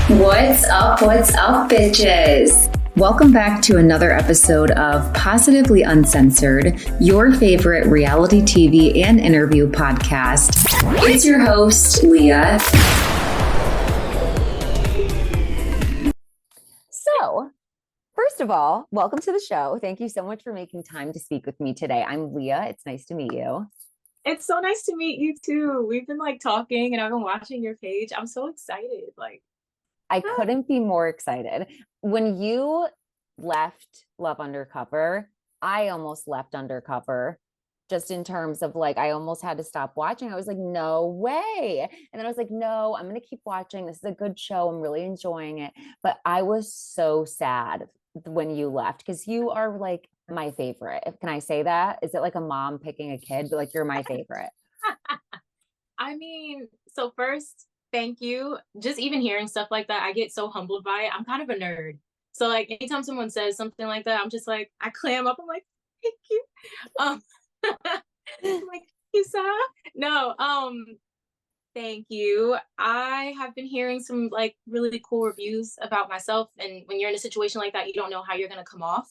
What's up, bitches? Welcome back to another episode of Positively Uncensored, your favorite reality TV and interview podcast. It's your host, Leah. So, first of all, welcome to the show. Thank you so much for making time to speak with me today. I'm Leah. It's nice to meet you. It's so nice to meet you too. We've been talking and I've been watching your page. I'm so excited. I couldn't be more excited. When you left Love Undercover, I almost left Undercover just in terms of I almost had to stop watching. I was like, no way. And then I was like, no, I'm going to keep watching. This is a good show. I'm really enjoying it. But I was so sad when you left because you are my favorite. Can I say that? Is it like a mom picking a kid? But you're my favorite. So first, thank you. Just even hearing stuff like that, I get so humbled by it. I'm kind of a nerd. So anytime someone says something like that, I'm just I clam up. I'm like, thank you. I'm like, you saw? No, thank you. I have been hearing some really cool reviews about myself. And when you're in a situation like that, you don't know how you're gonna come off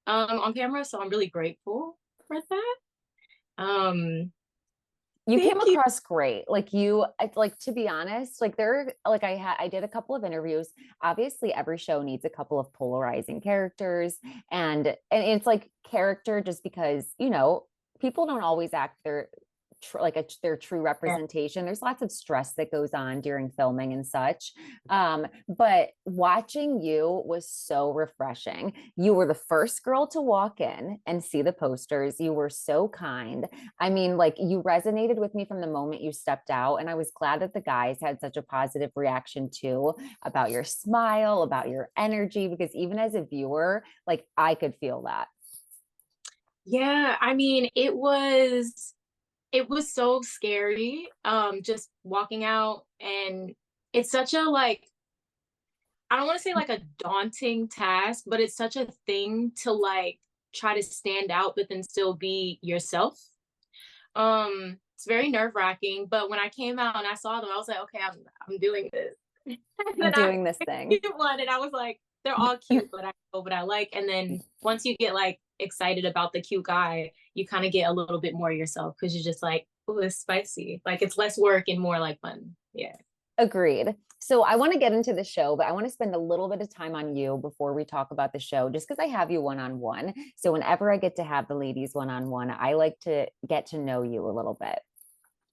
on camera. So I'm really grateful for that. You came across great. To be honest, I did a couple of interviews. Obviously every show needs a couple of polarizing characters and it's character just because, people don't always act their true representation. There's lots of stress that goes on during filming and such. But watching you was so refreshing. You were the first girl to walk in and see the posters. You were so kind. I mean, you resonated with me from the moment you stepped out. And I was glad that the guys had such a positive reaction too about your smile, about your energy, because even as a viewer, I could feel that. Yeah, it was so scary, just walking out, and it's such a I don't want to say a daunting task, but it's such a thing to try to stand out but then still be yourself. It's very nerve-wracking, but when I came out and I saw them, I was like, okay, I'm doing this. I'm doing this thing. One, and I was like, they're all cute, but I know what I like. And then once you get excited about the cute guy, you kind of get a little bit more yourself because you're just oh, it's spicy. It's less work and more fun. Yeah. Agreed. So I want to get into the show, but I want to spend a little bit of time on you before we talk about the show, just because I have you one-on-one. So whenever I get to have the ladies one-on-one, I like to get to know you a little bit.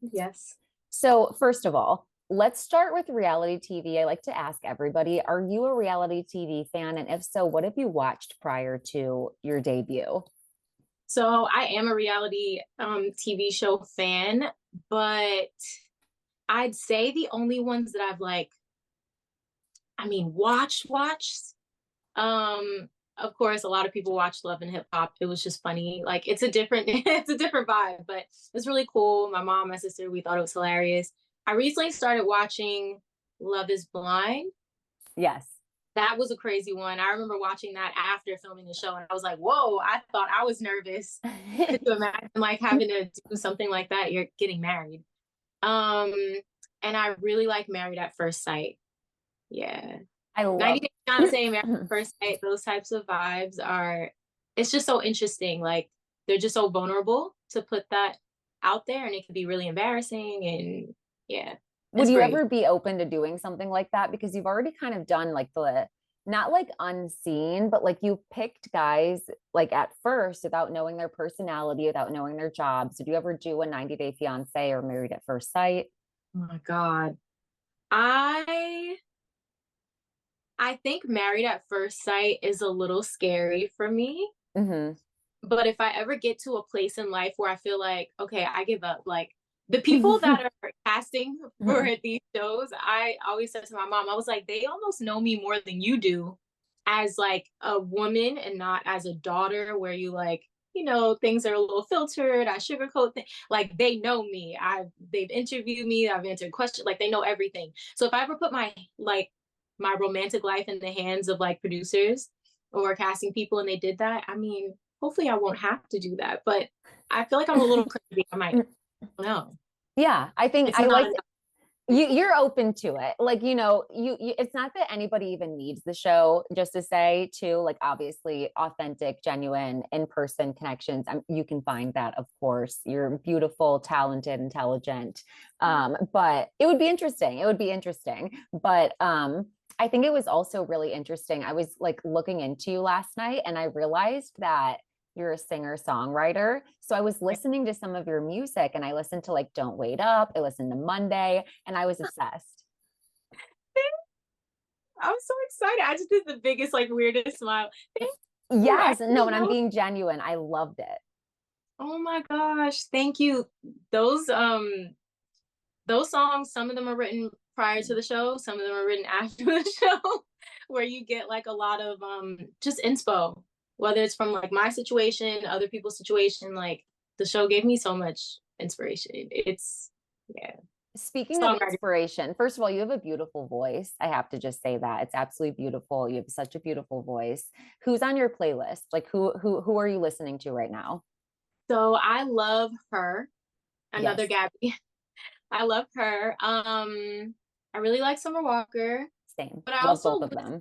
Yes. So first of all, let's start with reality TV. I like to ask everybody, are you a reality TV fan? And if so, what have you watched prior to your debut? So I am a reality TV show fan, but I'd say the only ones that I've watched. Of course, a lot of people watch Love and Hip Hop. It was just funny. It's a different vibe, but it's really cool. My mom, my sister, we thought it was hilarious. I recently started watching Love is Blind. Yes. That was a crazy one. I remember watching that after filming the show, and I was like, whoa, I thought I was nervous. Could you imagine having to do something like that? You're getting married. And I really like Married at First Sight. Yeah. I love 90 Day Fiance, Married at First Sight. Those types of vibes it's just so interesting. They're just so vulnerable to put that out there, and it could be really embarrassing. And yeah. Would you ever be open to doing something like that? Because you've already kind of done not unseen, but you picked guys at first without knowing their personality, without knowing their jobs. Did you ever do a 90 Day Fiance or Married at First Sight? Oh my God. I think Married at First Sight is a little scary for me. Mm-hmm. But if I ever get to a place in life where I feel okay, I give up, the people that are casting for these shows, I always said to my mom, I was like, they almost know me more than you do as a woman and not as a daughter, where you things are a little filtered. I sugarcoat things. They know me. They've interviewed me. I've answered questions. They know everything. So if I ever put my my romantic life in the hands of producers or casting people and they did that, hopefully I won't have to do that. But I feel I'm a little crazy. I might. I don't know. Yeah, I think You're open to it. Like, it's not that anybody even needs the show, just to say too, like obviously authentic, genuine, in-person connections. You can find that, of course. You're beautiful, talented, intelligent. But it would be interesting. It would be interesting. But I think it was also really interesting. I was like looking into you last night and I realized that you're a singer songwriter. So I was listening to some of your music and I listened to like Don't Wait Up. I listened to Monday and I was obsessed. I'm so excited. I just did the biggest, like weirdest smile. Yes. No, and I'm being genuine. I loved it. Oh my gosh. Thank you. Those songs, some of them are written prior to the show, some of them are written after the show, where you get like a lot of just inspo, whether it's from like my situation, other people's situation. Like the show gave me so much inspiration. It's yeah. Speaking of inspiration, first of all, you have a beautiful voice. I have to just say that it's absolutely beautiful. You have such a beautiful voice. Who's on your playlist? Like who are you listening to right now? So I love her. Another Yes. Gabby. I love her. I really like Summer Walker. Same. But I love also both of them.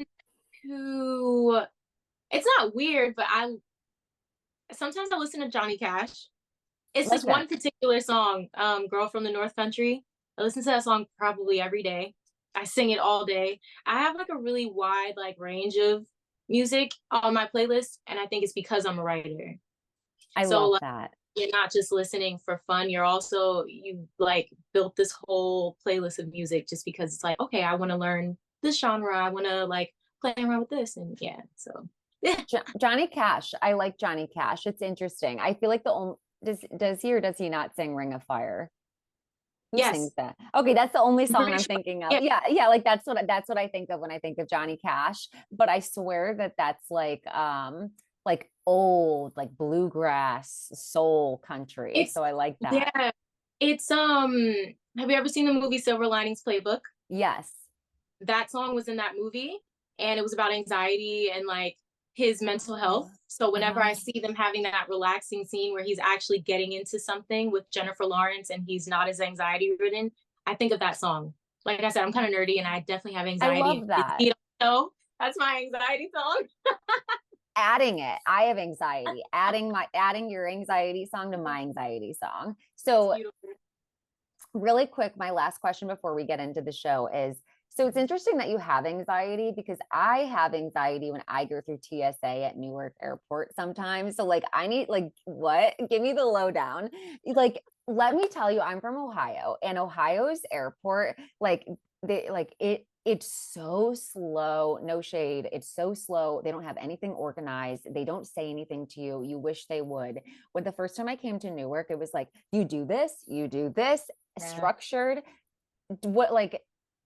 To it's not weird, but sometimes I listen to Johnny Cash. It's Like this one particular song, Girl from the North Country. I listen to that song probably every day. I sing it all day. I have like a really wide like range of music on my playlist, and I think it's because I'm a writer. I love that. You're not just listening for fun. You like built this whole playlist of music just because it's like, okay, I want to learn this genre. I want to like play around with this. And yeah, so. Johnny Cash. I like Johnny Cash. It's interesting. I feel like the only, does he or does he not sing Ring of Fire? Who sings that? Okay, that's the only song I'm thinking of. Yeah, like that's what I think of when I think of Johnny Cash. But I swear that that's like old, like bluegrass soul country. So I like that. Yeah. It's have you ever seen the movie Silver Linings Playbook? Yes. That song was in that movie and it was about anxiety and like his mental health. So whenever I see them having that relaxing scene where he's actually getting into something with Jennifer Lawrence and he's not as anxiety ridden, I think of that song. Like I said, I'm kind of nerdy and I definitely have anxiety. I love that. So that's my anxiety song. Adding it. I have anxiety. Adding your anxiety song to my anxiety song. So really quick, my last question before we get into the show is, so it's interesting that you have anxiety because I have anxiety when I go through TSA at Newark Airport sometimes. So like I need like what? Give me the lowdown. Like let me tell you, I'm from Ohio and Ohio's airport, it's so slow. No shade. It's so slow. They don't have anything organized. They don't say anything to you. You wish they would. When the first time I came to Newark, it was like, you do this, structured.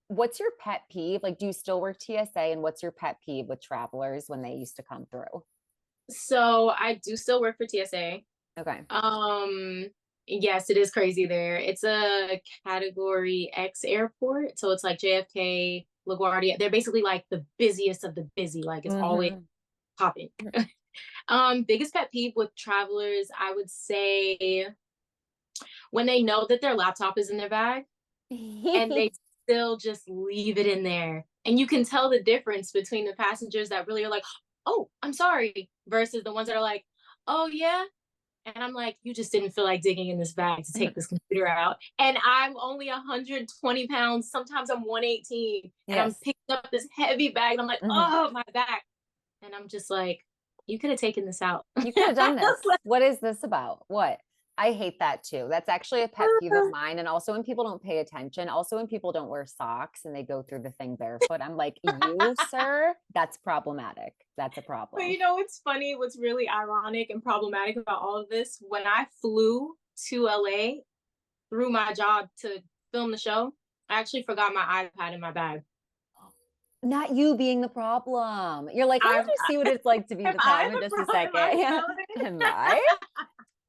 What's your pet peeve? Like, do you still work TSA? And what's your pet peeve with travelers when they used to come through? So I do still work for TSA. Okay. Yes, it is crazy there. It's a Category X airport. So it's like JFK, LaGuardia. They're basically like the busiest of the busy. Like it's always popping. Biggest pet peeve with travelers, I would say when they know that their laptop is in their bag and they still just leave it in there. And you can tell the difference between the passengers that really are like, oh, I'm sorry, versus the ones that are like, oh yeah. And I'm like, you just didn't feel like digging in this bag to take this computer out. And I'm only 120 pounds. Sometimes I'm 118. And I'm picking up this heavy bag. And I'm like, oh, my back. And I'm just like, you could have taken this out. You could have done this. What is this about? What? I hate that too. That's actually a pet peeve of mine. And also when people don't pay attention, also when people don't wear socks and they go through the thing barefoot, I'm like, you, sir, that's problematic. That's a problem. But you know, it's funny. What's really ironic and problematic about all of this, when I flew to LA through my job to film the show, I actually forgot my iPad in my bag. Not you being the problem. You're like, I want to see what it's like to be the problem in just a second. Yeah. Am I?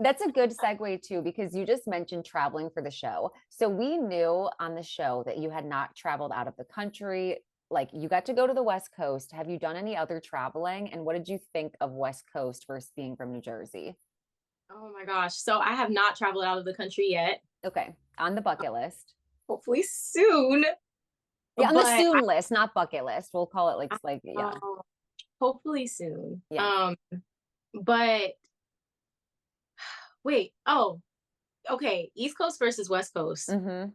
That's a good segue too, because you just mentioned traveling for the show. So we knew on the show that you had not traveled out of the country. Like you got to go to the West Coast. Have you done any other traveling? And what did you think of West Coast versus being from New Jersey? Oh my gosh. So I have not traveled out of the country yet. Okay. On the bucket list. hopefully soon. Yeah, on the But soon list, not bucket list. We'll call it like yeah. Hopefully soon. Yeah. But wait, okay, East Coast versus West Coast. Mm-hmm.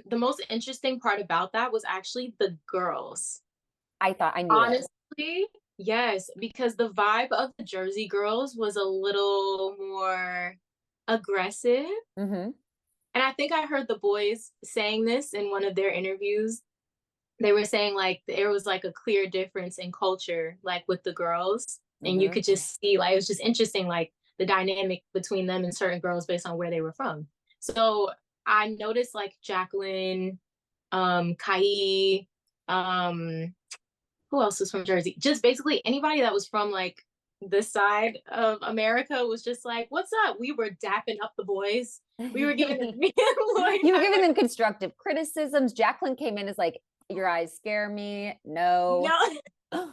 The most interesting part about that was actually the girls. I thought I knew it. Honestly, yes, because the vibe of the Jersey girls was a little more aggressive. Mm-hmm. And I think I heard the boys saying this in one of their interviews. They were saying like there was like a clear difference in culture, like with the girls. And you Mm-hmm. could just see like it was just interesting, like the dynamic between them and certain girls based on where they were from. So I noticed like Jacqueline, Kai, who else was from Jersey? Just basically anybody that was from like this side of America was just like, "What's up?" We were dapping up the boys. We were giving them, Lloyd, You were giving them constructive criticisms. Jacqueline came in as like, your eyes scare me. No. no,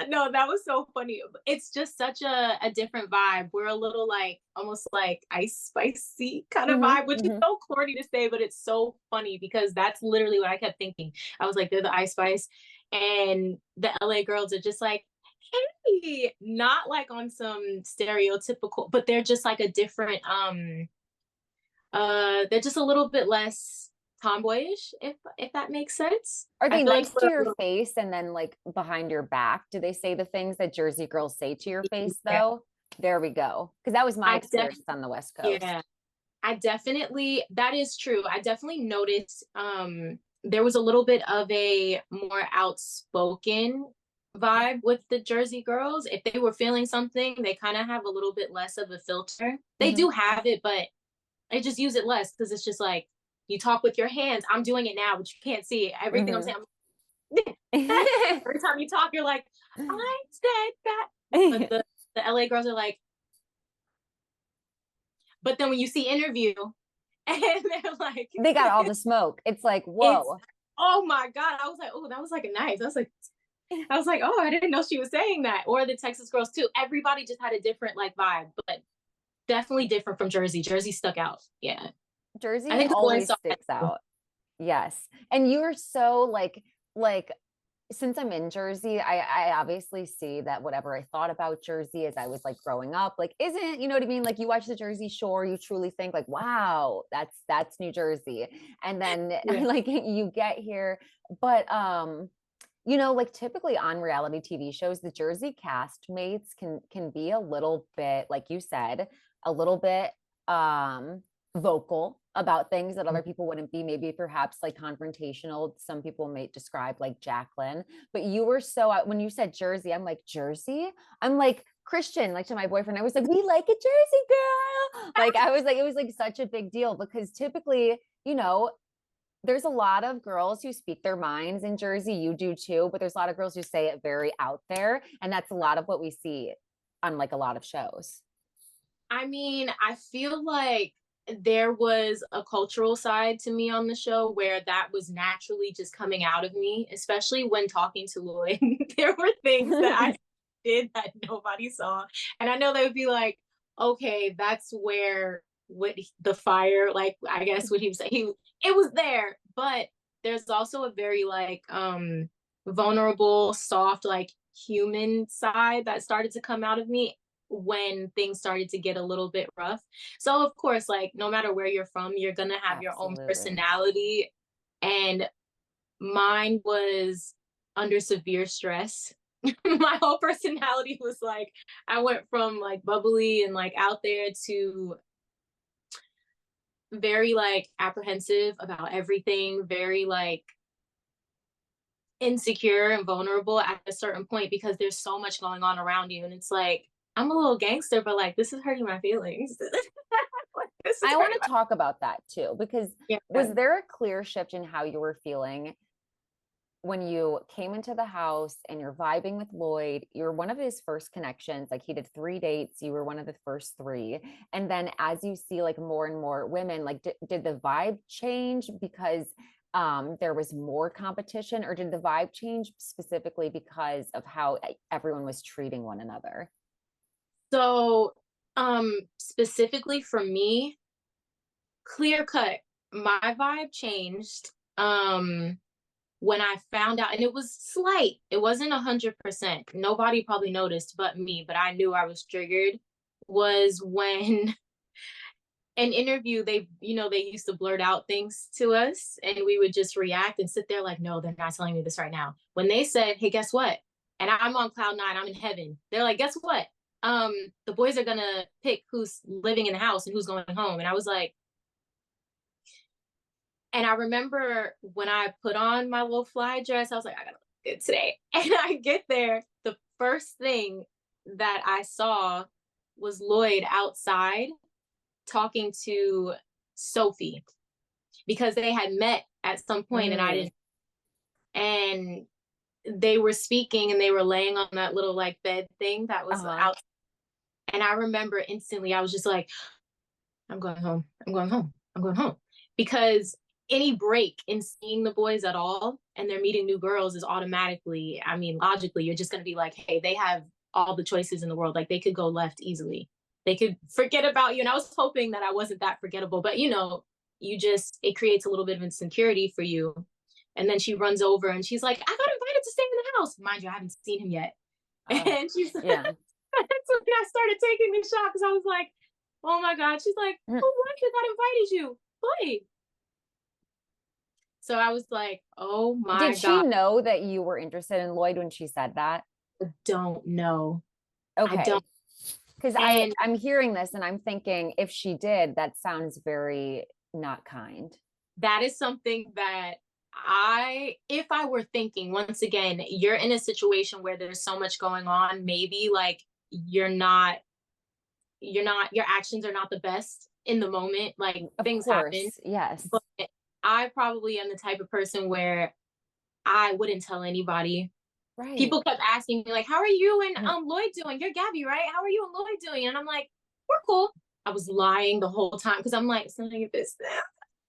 no, that was so funny. It's just such a different vibe. We're a little like almost like ice spicy kind of Mm-hmm, vibe, which is mm-hmm. so corny to say, but it's so funny because that's literally what I kept thinking. I was like, they're the ice spice, and the LA girls are just like, hey, not like on some stereotypical, but they're just like a different they're just a little bit less tomboyish, if that makes sense. Are I they feel like nice to your face and then like behind your back? Do they say the things that Jersey girls say to your face yeah, though? There we go. Because that was my I experience on the West Coast. yeah. I definitely, that is true. I definitely noticed there was a little bit of a more outspoken vibe with the Jersey girls. If they were feeling something, they kind of have a little bit less of a filter. They Mm-hmm. do have it, but they just use it less because it's just like you talk with your hands. I'm doing it now, but you can't see it. Everything I'm Mm-hmm. saying, every time you talk, you're like, I said that. But the LA girls are like, but then when you see interview, and they're like, They got all the smoke. It's like, it's whoa. oh my god! I was like, oh, that was like a nice. I was like, oh, I didn't know she was saying that. Or the Texas girls too. Everybody just had a different like vibe, but definitely different from Jersey. Jersey stuck out. Yeah, I Jersey think the boys always saw that sticks too. out. Yes. And you're so like since I'm in Jersey, I obviously see that whatever I thought about Jersey as I was like growing up, like isn't, you know what I mean? Like you watch the Jersey Shore, you truly think like, wow, that's New Jersey. And then Yeah. like you get here, but you know, like typically on reality TV shows, the Jersey castmates can be a little bit, like you said, a little bit vocal about things that other people wouldn't be, maybe perhaps like confrontational. Some people may describe like Jacqueline, but you were so when you said Jersey, I'm like, Jersey? I'm like Christian, like to my boyfriend. I was like, we like a Jersey girl. Like I was like, it was like such a big deal because typically, you know, there's a lot of girls who speak their minds in Jersey. You do too, but there's a lot of girls who say it very out there. And that's a lot of what we see on like a lot of shows. I mean, I feel like there was a cultural side to me on the show where that was naturally just coming out of me, especially when talking to Lloyd. There were things that I did that nobody saw. And I know they would be like, okay, that's where the fire, like I guess what he was saying, it was there. But there's also a very like vulnerable, soft, like human side that started to come out of me when things started to get a little bit rough. So of course, like no matter where you're from, you're gonna have your own Absolutely. personality. And mine was under severe stress. My whole personality was like, I went from like bubbly and like out there to very like apprehensive about everything, very like insecure and vulnerable at a certain point because there's so much going on around you. And it's like, I'm a little gangster, but like, this is hurting my feelings. Like, this is I want hurting to talk about that too, because my was there a clear shift in how you were feeling when you came into the house and you're vibing with Lloyd? You're one of his first connections. Like he did 3 dates. You were one of the first three. And then as you see like more and more women, like did the vibe change because there was more competition, or did the vibe change specifically because of how everyone was treating one another? So, specifically for me, clear cut, my vibe changed when I found out, and it was slight. It wasn't 100%. Nobody probably noticed but me, but I knew I was triggered. Was when an interview, they used to blurt out things to us and we would just react and sit there like, no, they're not telling me this right now. When they said, hey, guess what? And I'm on cloud nine, I'm in heaven. They're like, guess what? The boys are gonna pick who's living in the house and who's going home. And I was like, and I remember when I put on my little fly dress, I was like, I gotta look good today. And I get there, the first thing that I saw was Lloyd outside talking to Sophie, because they had met at some point and I didn't, and they were speaking and they were laying on that little like bed thing that was out. And I remember instantly, I was just like, I'm going home. I'm going home. I'm going home. Because any break in seeing the boys at all and they're meeting new girls is automatically, I mean, logically, you're just going to be like, hey, they have all the choices in the world. Like they could go left easily. They could forget about you. And I was hoping that I wasn't that forgettable, but it creates a little bit of insecurity for you. And then she runs over and she's like, I got invited to stay in the house. Mind you, I haven't seen him yet. And she's like, that's when I started taking the shot, because I was like, oh my God. She's like, oh, what? That invited you? Lloyd. So I was like, oh my God. Did she know that you were interested in Lloyd when she said that? I don't know. Okay. I don't. Because I'm hearing this and I'm thinking, if she did, that sounds very not kind. That is something that if I were thinking, once again, you're in a situation where there's so much going on, maybe like your actions are not the best in the moment. Like things happen. Yes. But I probably am the type of person where I wouldn't tell anybody. Right. People kept asking me like, how are you and Lloyd doing? You're Gabby, right? How are you and Lloyd doing? And I'm like, we're cool. I was lying the whole time because I'm like, it's none of your business.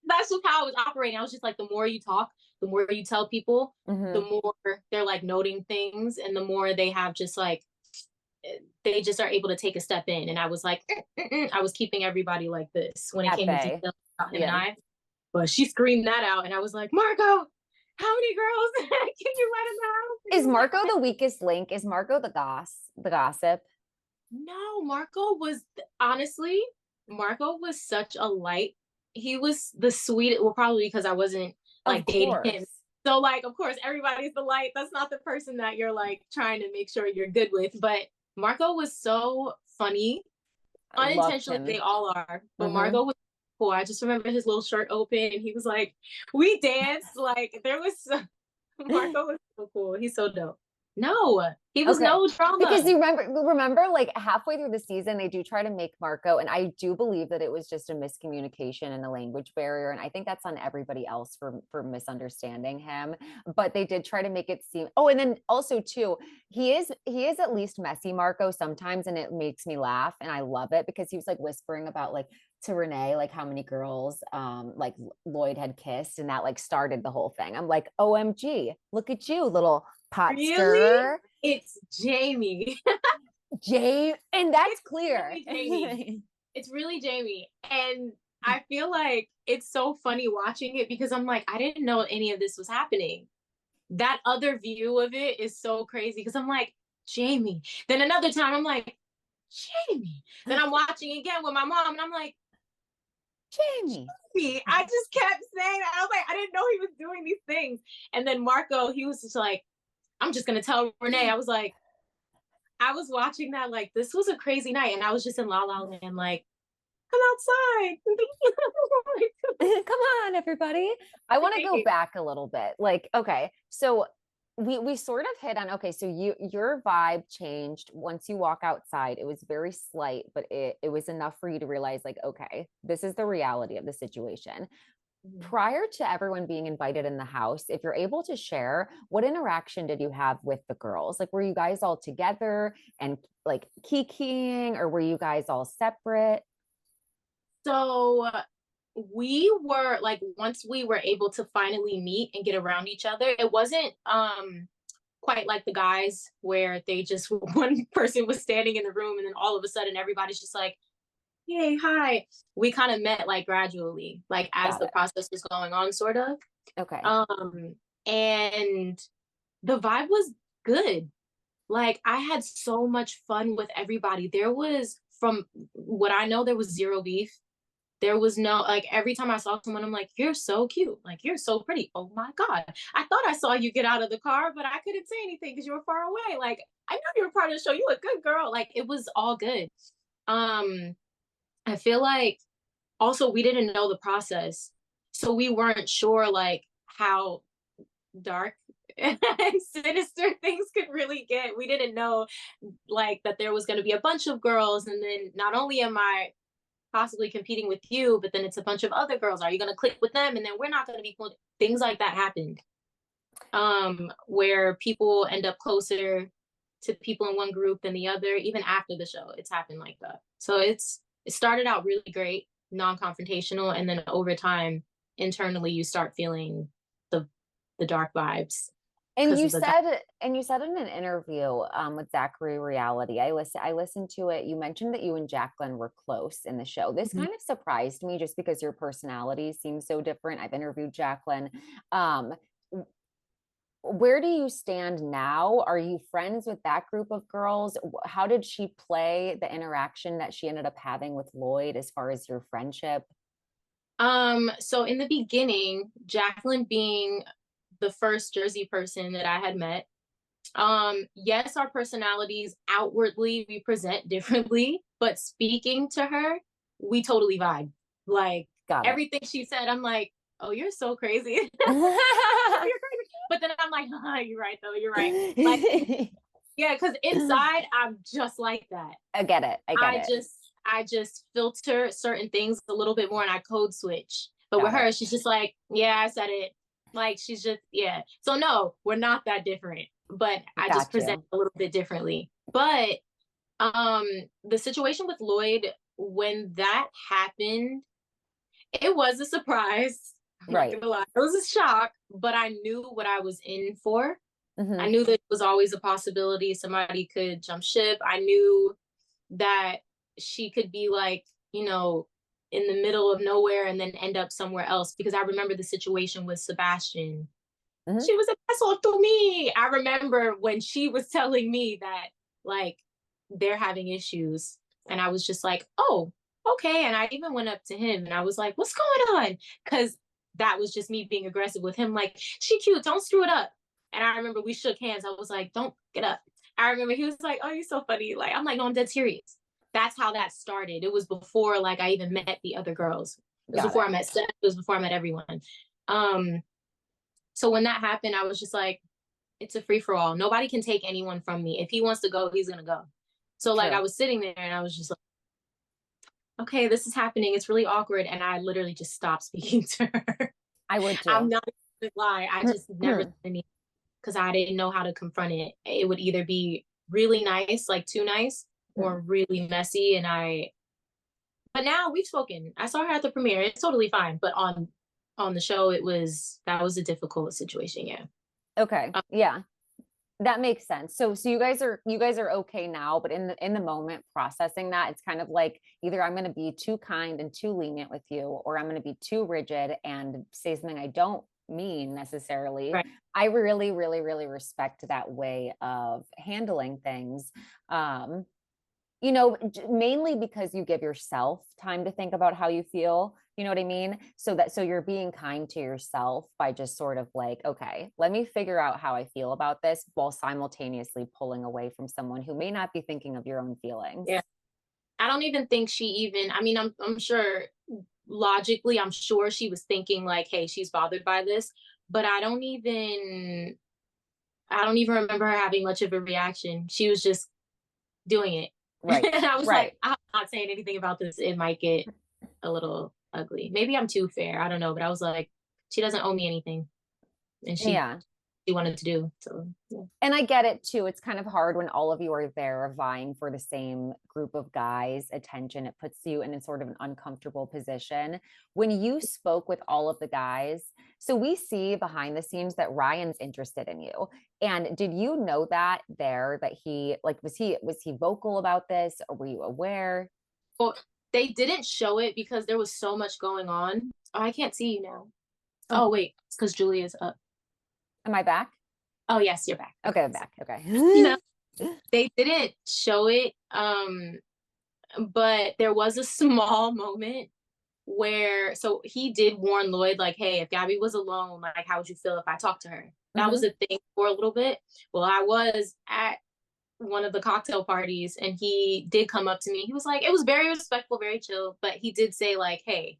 That's just how I was operating. I was just like, the more you talk, the more you tell people, the more they're like noting things, and the more they have just like, they just are able to take a step in. And I was like, I was keeping everybody like this when it came to details about him and I. But she screamed that out, and I was like, Marco, how many girls can you let him out? Is Marco the weakest link? Is Marco the gossip? No, Marco was such a light. He was the sweetest. Well, probably because I wasn't like dating him. So like, of course, everybody's the light. That's not the person that you're like trying to make sure you're good with. But Marco was so funny. Unintentionally, they all are. But Marco was cool. I just remember his little shirt open and he was like, we danced. Like Marco was so cool. He's so dope. No, he was no drama. Because you remember like halfway through the season, they do try to make Marco, and I do believe that it was just a miscommunication and a language barrier. And I think that's on everybody else for misunderstanding him. But they did try to make it seem, and then also too, he is at least messy, Marco, sometimes, and it makes me laugh. And I love it because he was like whispering about like to Renee, like how many girls like Lloyd had kissed, and that like started the whole thing. I'm like, OMG, look at you, little pot stirrer. It's Jamie. And that's clear. It's really Jamie. And I feel like it's so funny watching it because I'm like, I didn't know any of this was happening. That other view of it is so crazy because I'm like, Jamie. Then another time I'm like, Jamie. Then I'm watching again with my mom and I'm like, Jamie. I just kept saying that. I was like, I didn't know he was doing these things. And then Marco, he was just like, I'm just going to tell Renee. I was like, I was watching that like, this was a crazy night. And I was just in La La Land like, come outside. Come on, everybody. I want to go back a little bit. Like, okay, so we sort of hit on, okay, so your vibe changed once you walk outside. It was very slight, but it was enough for you to realize like, okay, this is the reality of the situation. Prior to everyone being invited in the house, if you're able to share, what interaction did you have with the girls? Like, were you guys all together and like kikiing, or were you guys all separate? So we were like, once we were able to finally meet and get around each other, it wasn't quite like the guys where they just, one person was standing in the room and then all of a sudden everybody's just like, hey, hi. We kind of met like gradually, like as Got the it. process was going on, sort of. Okay. And the vibe was good. Like I had so much fun with everybody. There was, from what I know, there was zero beef. There was no, like, every time I saw someone, I'm like, you're so cute. Like, you're so pretty. Oh my God. I thought I saw you get out of the car, but I couldn't say anything because you were far away. Like, I know you were part of the show. You a good girl. Like, it was all good. Um, I feel like also we didn't know the process. So we weren't sure like how dark and sinister things could really get. We didn't know like that there was going to be a bunch of girls, and then not only am I possibly competing with you, but then it's a bunch of other girls. Are you going to click with them? And then we're not going to be cool. Things like that happened. Where people end up closer to people in one group than the other, even after the show. It's happened like that. So it started out really great, non-confrontational, and then over time, internally, you start feeling the dark vibes. And you said, in an interview with Zachary Reality, I listened to it. You mentioned that you and Jacqueline were close in the show. This kind of surprised me just because your personality seems so different. I've interviewed Jacqueline. Where do you stand now? Are you friends with that group of girls? How did she play the interaction that she ended up having with Lloyd as far as your friendship? So in the beginning, Jacqueline being the first Jersey person that I had met, yes, our personalities outwardly we present differently, but speaking to her, we totally vibe. Like everything she said, I'm like, oh, you're so crazy. You're crazy. But then I'm like, you're right though, you're right. Like, yeah, because inside I'm just like that. I get it. I just filter certain things a little bit more and I code switch. But with her, she's just like, yeah, I said it. Like she's just, yeah. So no, we're not that different, but I just present a little bit differently. But the situation with Lloyd, when that happened, it was a surprise. I'm not gonna lie. It was a shock, but I knew what I was in for. I knew that it was always a possibility somebody could jump ship. I knew that she could be like, you know, in the middle of nowhere and then end up somewhere else. Because I remember the situation with Sebastian. She was an asshole to me. I remember when she was telling me that like they're having issues. And I was just like, oh, okay. And I even went up to him and I was like, what's going on? Because that was just me being aggressive with him. Like, she cute, don't screw it up. And I remember we shook hands. I was like, don't get up. I remember he was like, oh, you're so funny. Like, I'm like, no, I'm dead serious. That's how that started. It was before like I even met the other girls. It was before I met Steph. It was before I met everyone. So when that happened, I was just like, it's a free for all. Nobody can take anyone from me. If he wants to go, he's gonna go. So like I was sitting there and I was just like, okay, this is happening. It's really awkward. And I literally just stopped speaking to her. I would too. I'm not gonna lie. I just never because I didn't know how to confront it. It would either be really nice, like too nice, or really messy. But now we've spoken. I saw her at the premiere. It's totally fine. But on the show, that was a difficult situation. Yeah. Okay. Yeah. That makes sense. So you guys are okay now, but in the moment processing that, it's kind of like either I'm going to be too kind and too lenient with you, or I'm going to be too rigid and say something I don't mean necessarily. Right. I really, really, really respect that way of handling things. You know, mainly because you give yourself time to think about how you feel. You know what I mean? So you're being kind to yourself by just sort of like, okay, let me figure out how I feel about this while simultaneously pulling away from someone who may not be thinking of your own feelings. Yeah. I don't even think I mean, I'm sure logically, I'm sure she was thinking like, hey, she's bothered by this, but I don't even remember her having much of a reaction. She was just doing it. Right. And I was like, I'm not saying anything about this. It might get a little ugly. Maybe I'm too fair. I don't know. But I was like, she doesn't owe me anything. And she wanted to do. So yeah. And I get it too. It's kind of hard when all of you are there vying for the same group of guys' attention. It puts you in a sort of an uncomfortable position. When you spoke with all of the guys, so we see behind the scenes that Ryan's interested in you. And did you know that he, like, was he vocal about this, or were you aware? Well, They didn't show it because there was so much going on. Oh, I can't see you now. Oh, wait, it's because Julia's up. Am I back? Oh, yes, you're back. Okay, I'm back. Okay. No, they didn't show it. But there was a small moment where, so he did warn Lloyd, like, hey, if Gabby was alone, like, how would you feel if I talked to her? That was a thing for a little bit. Well, I was at one of the cocktail parties and he did come up to me. He was like, it was very respectful, very chill, but he did say, like, hey,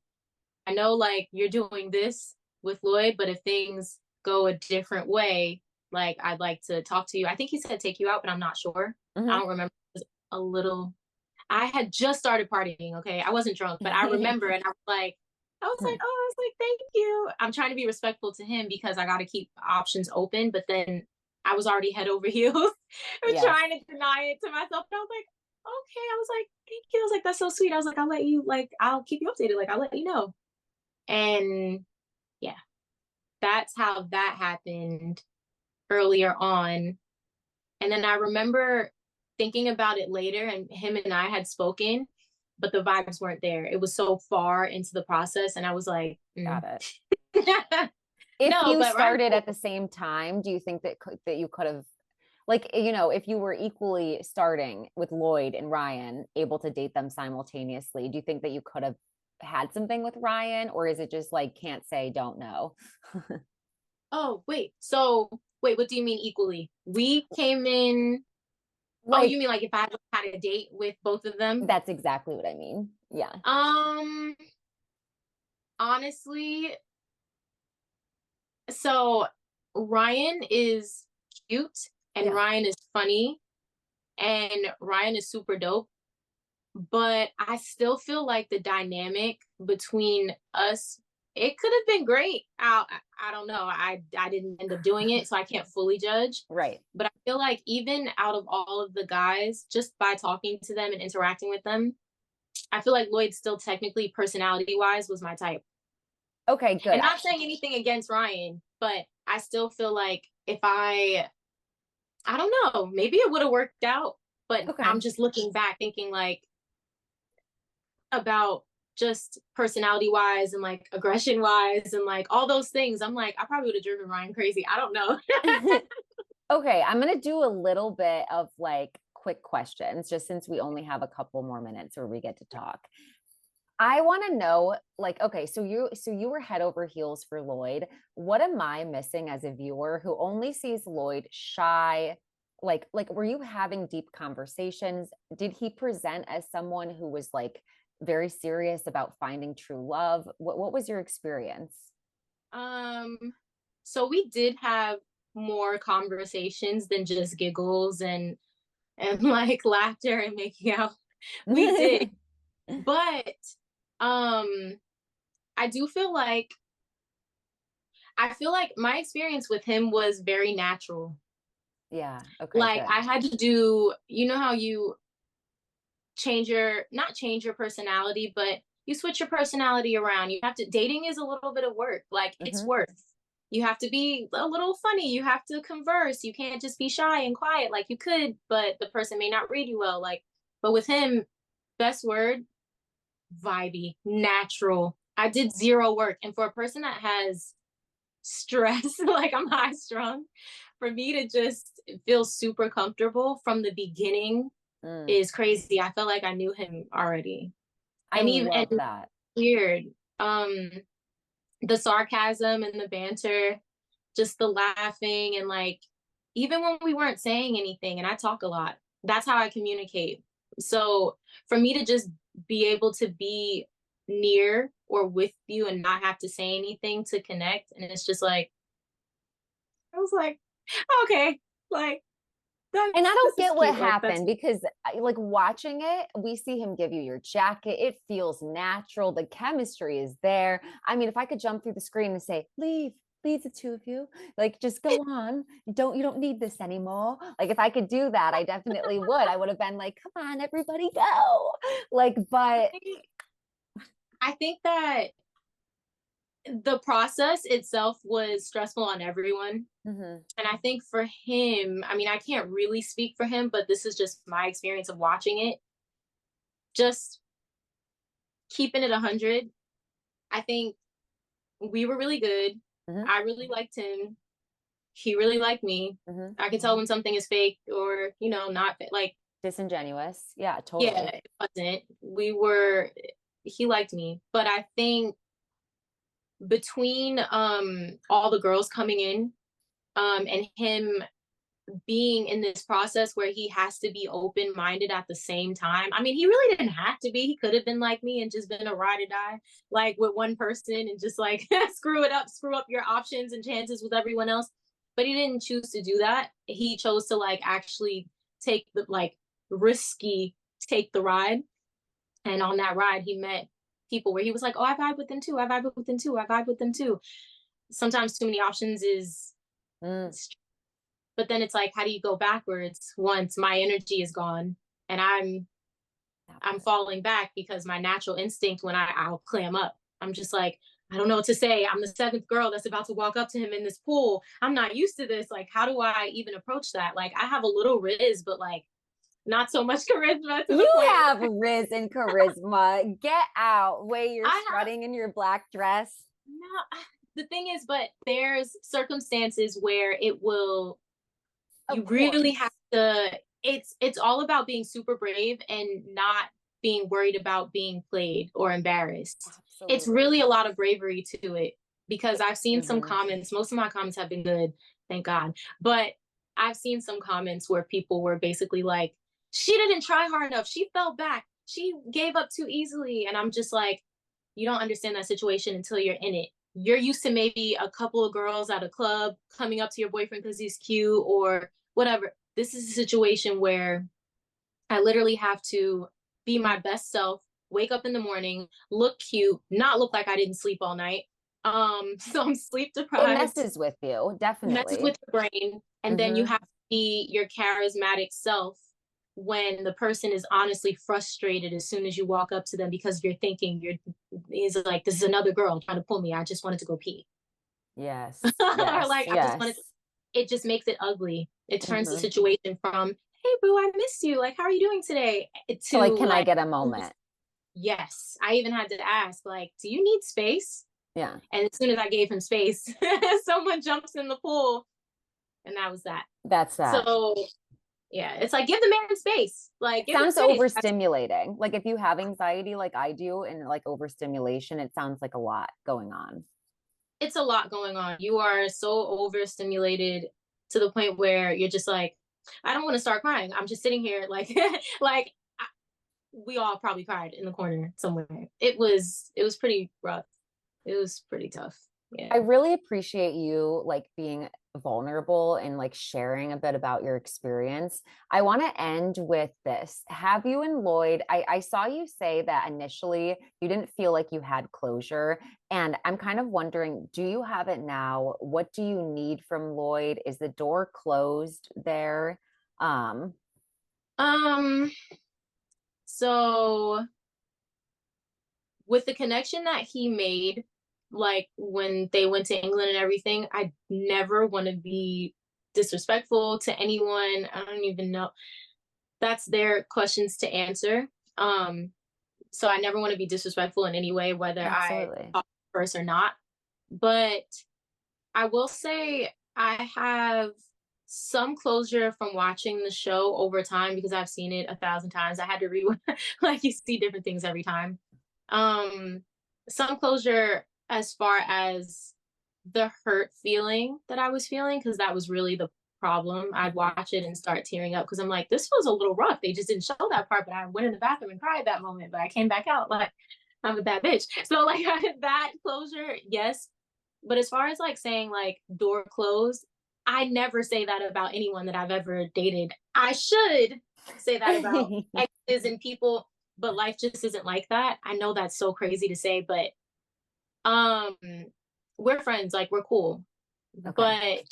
I know, like, you're doing this with Lloyd, but if things go a different way, like, I'd like to talk to you. I think he said take you out, but I'm not sure. I don't remember. It was a little, I had just started partying, okay? I wasn't drunk, but I remember, and I was like, thank you. I'm trying to be respectful to him because I got to keep options open, but then I was already head over heels trying to deny it to myself. And I was like, okay. I was like, thank you. I was like, that's so sweet. I was like, I'll let you, like, I'll keep you updated. Like, I'll let you know. And yeah, that's how that happened earlier on. And then I remember thinking about it later, and him and I had spoken, but the vibes weren't there. It was so far into the process, and I was like, Got it. If you started at the same time, do you think that you could have, like, you know, if you were equally starting with Lloyd and Ryan, able to date them simultaneously, do you think that you could have had something with Ryan, or is it just like can't say, don't know? Oh, wait. So, wait, what do you mean equally? We came in. Like, oh, you mean like if I had a date with both of them? That's exactly what I mean. Yeah. Honestly, so Ryan is cute and Ryan is funny and Ryan is super dope, but I still feel like the dynamic between us, it could have been great. I don't know. I didn't end up doing it, so I can't fully judge. Right. But I feel like even out of all of the guys, just by talking to them and interacting with them, I feel like Lloyd still technically personality-wise was my type. Okay, good. And not saying anything against Ryan, but I still feel like if I don't know, maybe it would have worked out, but I'm just looking back thinking like about just personality wise and like aggression wise and like all those things. I'm like, I probably would have driven Ryan crazy. I don't know. Okay, I'm going to do a little bit of like quick questions just since we only have a couple more minutes where we get to talk. I want to know, like, okay, so you were head over heels for Lloyd. What am I missing as a viewer who only sees Lloyd shy? Like, were you having deep conversations? Did he present as someone who was like very serious about finding true love? What was your experience? So we did have more conversations than just giggles and like laughter and making out. We did. But I do feel like my experience with him was very natural. Yeah. Okay. Like good. I had to do, you know how you not change your personality, but you switch your personality around. You have to, dating is a little bit of work. Like it's work. You have to be a little funny. You have to converse. You can't just be shy and quiet like you could, but the person may not read you well. Like, but with him, best word, vibey, natural. I did zero work. And for a person that has stress, like I'm high strung, for me to just feel super comfortable from the beginning is crazy. I felt like I knew him already. I love that. Weird. The sarcasm and the banter, just the laughing, and like even when we weren't saying anything, and I talk a lot, that's how I communicate. So for me to just be able to be near or with you and not have to say anything to connect, and it's just like I was like, okay, like and I don't get what happened because like watching it, we see him give you your jacket. It feels natural. The chemistry is there. I mean, if I could jump through the screen and say, leave the two of you, like just go on. You don't need this anymore. Like if I could do that, I definitely would. I would have been like, come on, everybody go. Like, but I think that the process itself was stressful on everyone. And I think for him, I mean, I can't really speak for him, but this is just my experience of watching it. Just keeping it 100, I think we were really good. Mm-hmm. I really liked him. He really liked me. Mm-hmm. I can tell when something is fake or, not like Disingenuous. Yeah, totally. Yeah, it wasn't. He liked me. But I think between all the girls coming in and him being in this process where he has to be open-minded at the same time. I mean, he really didn't have to be. He could have been like me and just been a ride or die, like with one person and just like screw up your options and chances with everyone else. But he didn't choose to do that. He chose to like actually take the take the ride. And on that ride, he met people where he was like, oh, I vibe with them too. I vibe with them too. I vibe with them too. Sometimes too many options is but then it's like, how do you go backwards once my energy is gone and I'm falling back because my natural instinct when I'll clam up. I'm just like, I don't know what to say. I'm the 7th girl that's about to walk up to him in this pool. I'm not used to this. Like, how do I even approach that? Like, I have a little riz, but like not so much charisma. You have riz and charisma. Get out. Wait, you're strutting in your black dress. No, the thing is, but there's circumstances where it will, you really have to, it's all about being super brave and not being worried about being played or embarrassed. Absolutely. It's really a lot of bravery to it because I've seen some comments, most of my comments have been good, thank God. But I've seen some comments where people were basically like, she didn't try hard enough. She fell back. She gave up too easily. And I'm just like, you don't understand that situation until you're in it. You're used to maybe a couple of girls at a club coming up to your boyfriend because he's cute or whatever. This is a situation where I literally have to be my best self, wake up in the morning, look cute, not look like I didn't sleep all night. So I'm sleep deprived. It messes with you, definitely. Messes with your brain. And then you have to be your charismatic self when the person is honestly frustrated as soon as you walk up to them because you're thinking is like, this is another girl trying to pull me. I just wanted to go pee. Yes. Or like, I just wanted to, it just makes it ugly. It turns the situation from, hey boo, I missed you. Like, how are you doing today? To like, can I get a moment? Yes. I even had to ask, like, do you need space? Yeah. And as soon as I gave him space, someone jumps in the pool. And that was that. That's that. So yeah, it's like, give the man space. Like, it sounds overstimulating. Like if you have anxiety like I do and like overstimulation, it sounds like a lot going on. It's a lot going on. You are so overstimulated to the point where you're just like, I don't want to start crying. I'm just sitting here like, we all probably cried in the corner somewhere. It was pretty rough. It was pretty tough. Yeah. I really appreciate you like being vulnerable and like sharing a bit about your experience. I want to end with this. Have you and Lloyd, I saw you say that initially you didn't feel like you had closure. And I'm kind of wondering, do you have it now? What do you need from Lloyd? Is the door closed there? So with the connection that he made, like when they went to England and everything, I never want to be disrespectful to anyone. I don't even know. That's their questions to answer. So I never want to be disrespectful in any way, whether I talk first or not. But I will say I have some closure from watching the show over time because I've seen it 1,000 times. I had to rewind, like you see different things every time. Some closure as far as the hurt feeling that I was feeling, because that was really the problem. I'd watch it and start tearing up because I'm like, this was a little rough. They just didn't show that part, but I went in the bathroom and cried that moment, but I came back out like I'm a bad bitch. So like that closure, yes. But as far as like saying like door closed, I never say that about anyone that I've ever dated. I should say that about exes and people, but life just isn't like that. I know that's so crazy to say, but we're friends, like we're cool. Okay.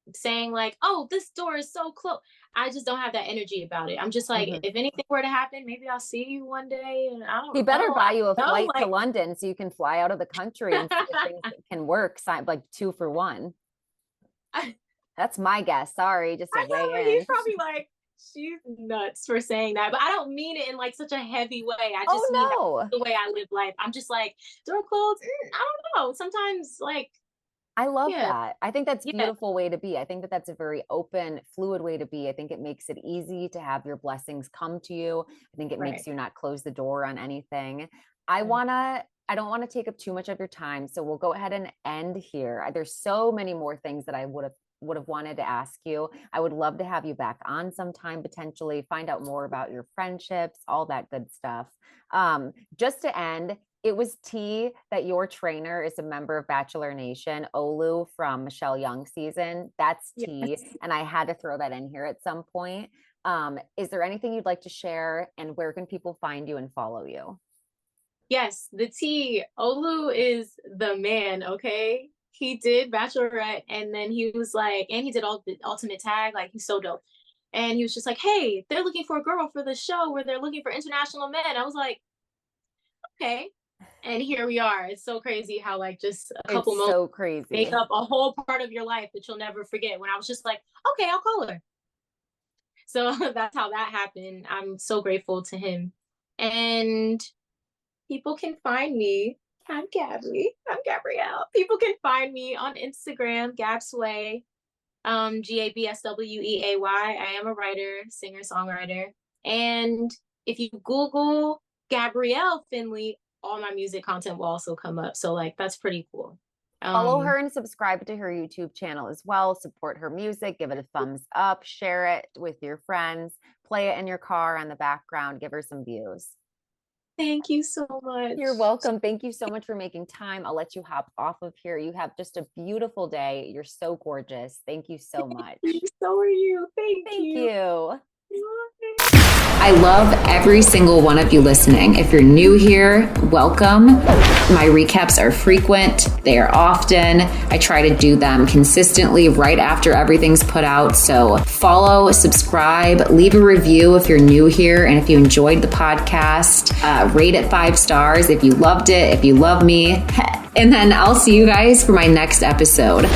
But saying like, oh, this door is so close, I just don't have that energy about it. I'm just like, if anything were to happen, maybe I'll see you one day, and I don't. He better buy you a flight to London so you can fly out of the country and see if things can work. Like 2 for 1. That's my guess. Sorry, just to weigh in. He's probably like, she's nuts for saying that, but I don't mean it in like such a heavy way. I just mean that's the way I live life. I'm just like, door closed. I don't know. Sometimes like, I love that. I think that's a Yeah. beautiful way to be. I think that that's a very open, fluid way to be. I think it makes it easy to have your blessings come to you. I think it makes you not close the door on anything. I don't want to take up too much of your time, so we'll go ahead and end here. There's so many more things that I would have wanted to ask you. I would love to have you back on sometime, potentially find out more about your friendships, all that good stuff. Just to end, it was tea that your trainer is a member of Bachelor Nation, Olu from Michelle Young season. That's tea. Yes. And I had to throw that in here at some point. Is there anything you'd like to share, and where can people find you and follow you? Yes, the tea. Olu is the man, okay? He did Bachelorette, and then he was like, and he did all the ultimate tag, like he's so dope. And he was just like, hey, they're looking for a girl for the show where they're looking for international men. I was like, okay. And here we are. It's so crazy how like just a couple moments make up a whole part of your life that you'll never forget. When I was just like, okay, I'll call her. So that's how that happened. I'm so grateful to him. And people can find me. I'm Gabby. I'm Gabrielle. People can find me on Instagram, Gabsway, Gabsweay. I am a writer, singer, songwriter. And if you Google Gabrielle Findley, all my music content will also come up. So like, that's pretty cool. Follow her and subscribe to her YouTube channel as well. Support her music, give it a thumbs up, share it with your friends, play it in your car on the background, give her some views. Thank you so much. You're welcome. Thank you so much for making time. I'll let you hop off of here. You have just a beautiful day. You're so gorgeous. Thank you so much. So are you. Thank you. I love every single one of you listening. If you're new here, welcome. My recaps are frequent. They are often. I try to do them consistently right after everything's put out. So follow, subscribe, leave a review if you're new here. And if you enjoyed the podcast, rate it 5 stars if you loved it, if you love me. And then I'll see you guys for my next episode.